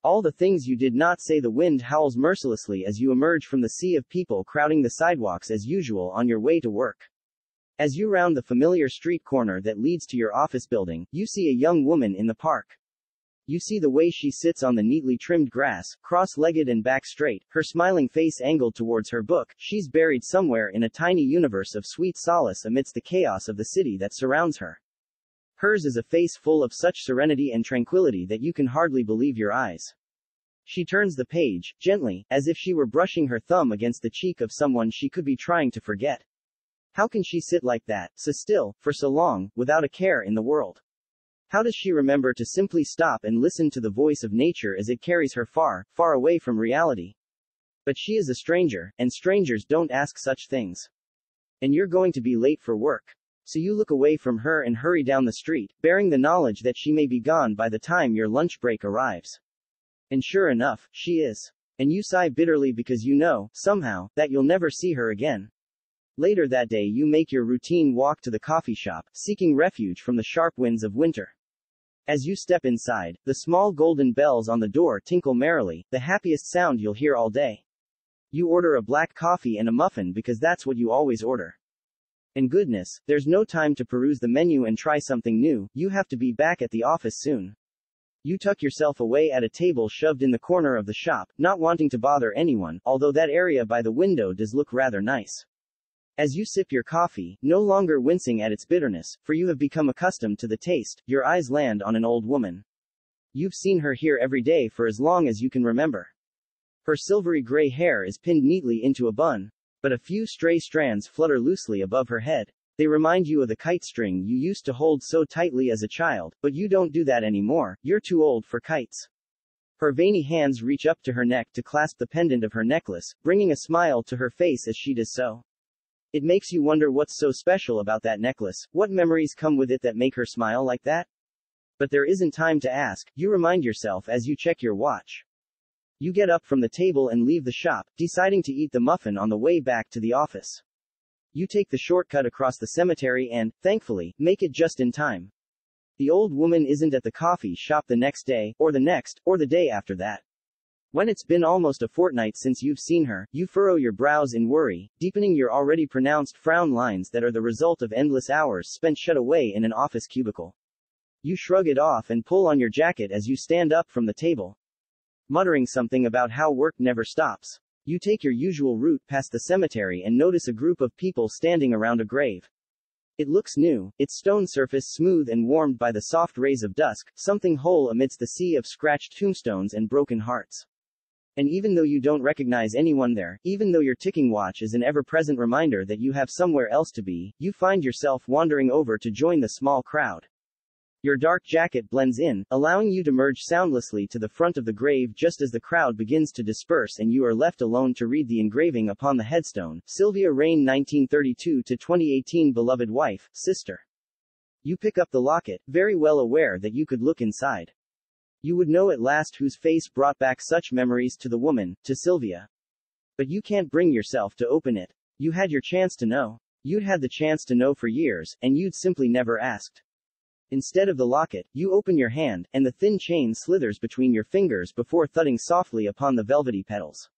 All the things you did not say. The wind howls mercilessly as you emerge from the sea of people crowding the sidewalks as usual on your way to work. As you round the familiar street corner that leads to your office building, you see a young woman in the park. You see the way she sits on the neatly trimmed grass, cross-legged and back straight, her smiling face angled towards her book. She's buried somewhere in a tiny universe of sweet solace amidst the chaos of the city that surrounds her. Hers is a face full of such serenity and tranquility that you can hardly believe your eyes. She turns the page, gently, as if she were brushing her thumb against the cheek of someone she could be trying to forget. How can she sit like that, so still, for so long, without a care in the world? How does she remember to simply stop and listen to the voice of nature as it carries her far, far away from reality? But she is a stranger, and strangers don't ask such things. And you're going to be late for work. So you look away from her and hurry down the street, bearing the knowledge that she may be gone by the time your lunch break arrives. And sure enough, she is. And you sigh bitterly because you know, somehow, that you'll never see her again. Later that day you make your routine walk to the coffee shop, seeking refuge from the sharp winds of winter. As you step inside, the small golden bells on the door tinkle merrily, the happiest sound you'll hear all day. You order a black coffee and a muffin because that's what you always order. And goodness, there's no time to peruse the menu and try something new. You have to be back at the office soon. You tuck yourself away at a table shoved in the corner of the shop, not wanting to bother anyone, although that area by the window does look rather nice. As you sip your coffee, no longer wincing at its bitterness, for you have become accustomed to the taste, your eyes land on an old woman. You've seen her here every day for as long as you can remember. Her silvery gray hair is pinned neatly into a bun, but a few stray strands flutter loosely above her head. They remind you of the kite string you used to hold so tightly as a child, but you don't do that anymore. You're too old for kites. Her veiny hands reach up to her neck to clasp the pendant of her necklace, bringing a smile to her face as she does so. It makes you wonder what's so special about that necklace, what memories come with it that make her smile like that? But there isn't time to ask, you remind yourself as you check your watch. You get up from the table and leave the shop, deciding to eat the muffin on the way back to the office. You take the shortcut across the cemetery and, thankfully, make it just in time. The old woman isn't at the coffee shop the next day, or the next, or the day after that. When it's been almost a fortnight since you've seen her, you furrow your brows in worry, deepening your already pronounced frown lines that are the result of endless hours spent shut away in an office cubicle. You shrug it off and pull on your jacket as you stand up from the table, muttering something about how work never stops. You take your usual route past the cemetery and notice a group of people standing around a grave. It looks new, its stone surface smooth and warmed by the soft rays of dusk, something whole amidst the sea of scratched tombstones and broken hearts. And even though you don't recognize anyone there, even though your ticking watch is an ever-present reminder that you have somewhere else to be, you find yourself wandering over to join the small crowd. Your dark jacket blends in, allowing you to merge soundlessly to the front of the grave just as the crowd begins to disperse and you are left alone to read the engraving upon the headstone, Sylvia Rain 1932-2018 beloved wife, sister. You pick up the locket, very well aware that you could look inside. You would know at last whose face brought back such memories to the woman, to Sylvia. But you can't bring yourself to open it. You had your chance to know. You'd had the chance to know for years, and you'd simply never asked. Instead of the locket, you open your hand, and the thin chain slithers between your fingers before thudding softly upon the velvety petals.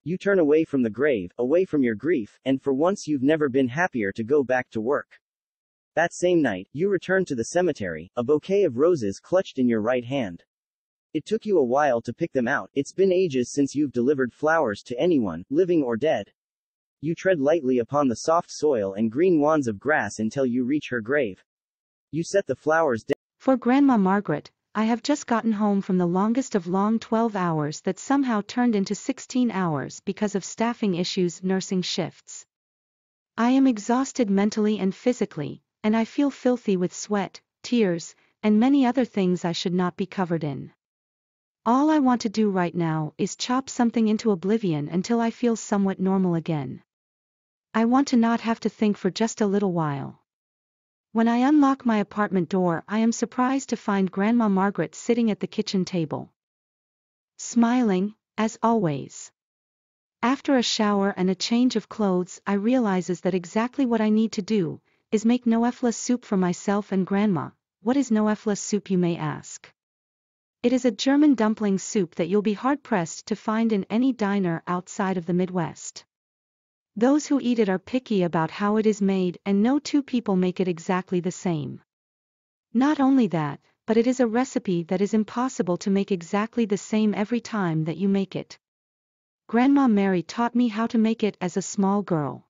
You turn away from the grave, away from your grief, and for once you've never been happier to go back to work. That same night, you return to the cemetery, a bouquet of roses clutched in your right hand. It took you a while to pick them out, it's been ages since you've delivered flowers to anyone, living or dead. You tread lightly upon the soft soil and green wands of grass until you reach her grave. You set the flowers down. For Grandma Margaret, I have just gotten home from the longest of long 12 hours that somehow turned into 16 hours because of staffing issues, nursing shifts. I am exhausted mentally and physically, and I feel filthy with sweat, tears, and many other things I should not be covered in. All I want to do right now is chop something into oblivion until I feel somewhat normal again. I want to not have to think for just a little while. When I unlock my apartment door, I am surprised to find Grandma Margaret sitting at the kitchen table, smiling, as always. After a shower and a change of clothes, I realizes that exactly what I need to do is make noefla soup for myself and Grandma. What is noefla soup, you may ask? It is a German dumpling soup that you'll be hard-pressed to find in any diner outside of the Midwest. Those who eat it are picky about how it is made, and no two people make it exactly the same. Not only that, but it is a recipe that is impossible to make exactly the same every time that you make it. Grandma Mary taught me how to make it as a small girl,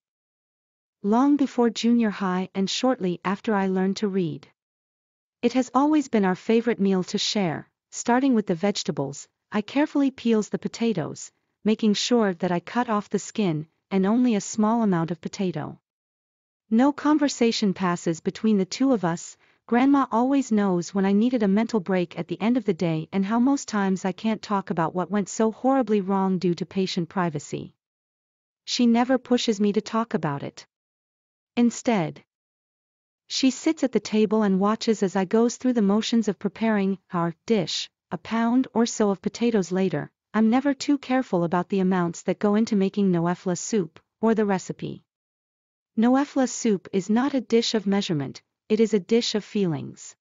long before junior high and shortly after I learned to read. It has always been our favorite meal to share. Starting with the vegetables, I carefully peels the potatoes, making sure that I cut off the skin, and only a small amount of potato. No conversation passes between the two of us. Grandma always knows when I needed a mental break at the end of the day and how most times I can't talk about what went so horribly wrong due to patient privacy. She never pushes me to talk about it. Instead, she sits at the table and watches as I goes through the motions of preparing our dish. A pound or so of potatoes later, I'm never too careful about the amounts that go into making Noefla soup, or the recipe. Noefla soup is not a dish of measurement, it is a dish of feelings.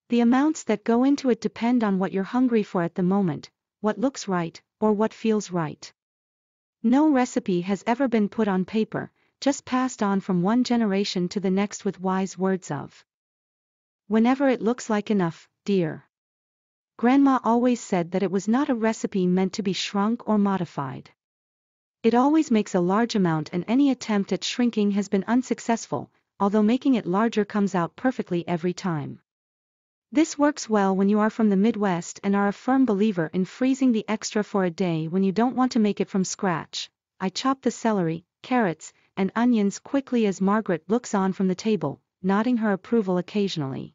The amounts that go into it depend on what you're hungry for at the moment, what looks right, or what feels right. No recipe has ever been put on paper, just passed on from one generation to the next with wise words of, "Whenever it looks like enough, dear." Grandma always said that it was not a recipe meant to be shrunk or modified. It always makes a large amount, and any attempt at shrinking has been unsuccessful, although making it larger comes out perfectly every time. This works well when you are from the Midwest and are a firm believer in freezing the extra for a day when you don't want to make it from scratch. I chop the celery, carrots, and onions quickly as Margaret looks on from the table, nodding her approval occasionally.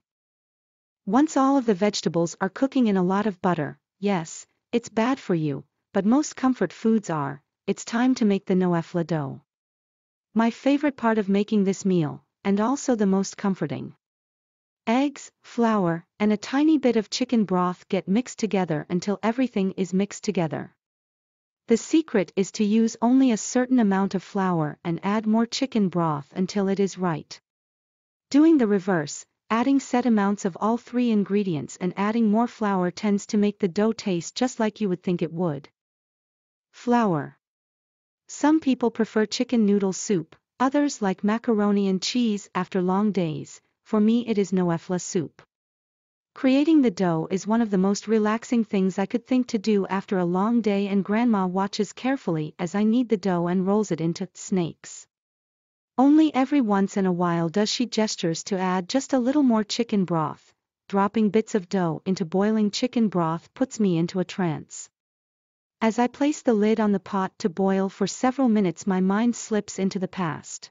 Once all of the vegetables are cooking in a lot of butter, yes, it's bad for you, but most comfort foods are, it's time to make the Noefla dough. My favorite part of making this meal, and also the most comforting. Eggs, flour, and a tiny bit of chicken broth get mixed together until everything is mixed together. The secret is to use only a certain amount of flour and add more chicken broth until it is right. Doing the reverse, adding set amounts of all three ingredients and adding more flour tends to make the dough taste just like you would think it would. Flour. Some people prefer chicken noodle soup, others like macaroni and cheese after long days. For me it is Noefla soup. Creating the dough is one of the most relaxing things I could think to do after a long day, and Grandma watches carefully as I knead the dough and rolls it into snakes. Only every once in a while does she gestures to add just a little more chicken broth. Dropping bits of dough into boiling chicken broth puts me into a trance. As I place the lid on the pot to boil for several minutes, my mind slips into the past.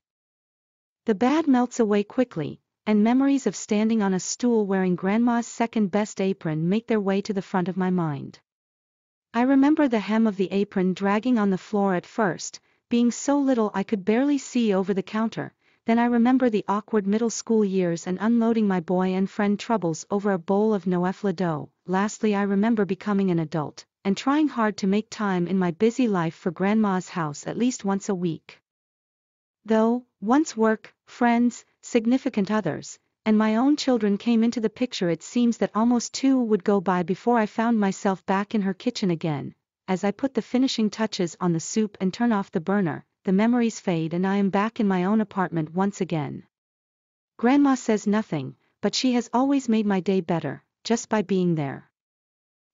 The bad melts away quickly, and memories of standing on a stool wearing Grandma's second-best apron make their way to the front of my mind. I remember the hem of the apron dragging on the floor at first, being so little I could barely see over the counter. Then I remember the awkward middle school years and unloading my boy and friend troubles over a bowl of Noefla dough. Lastly, I remember becoming an adult, and trying hard to make time in my busy life for Grandma's house at least once a week. Though, once work, friends, significant others, and my own children came into the picture, it seems that almost 2 would go by before I found myself back in her kitchen again. As I put the finishing touches on the soup and turn off the burner, the memories fade and I am back in my own apartment once again. Grandma says nothing, but she has always made my day better, just by being there.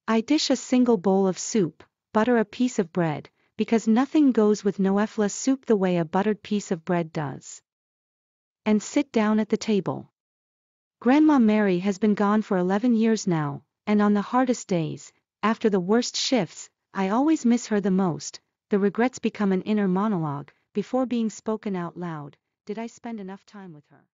I dish a single bowl of soup, butter a piece of bread, because nothing goes with Noefla soup the way a buttered piece of bread does, and sit down at the table. Grandma Mary has been gone for 11 years now, and on the hardest days, after the worst shifts, I always miss her the most. The regrets become an inner monologue, before being spoken out loud. Did I spend enough time with her?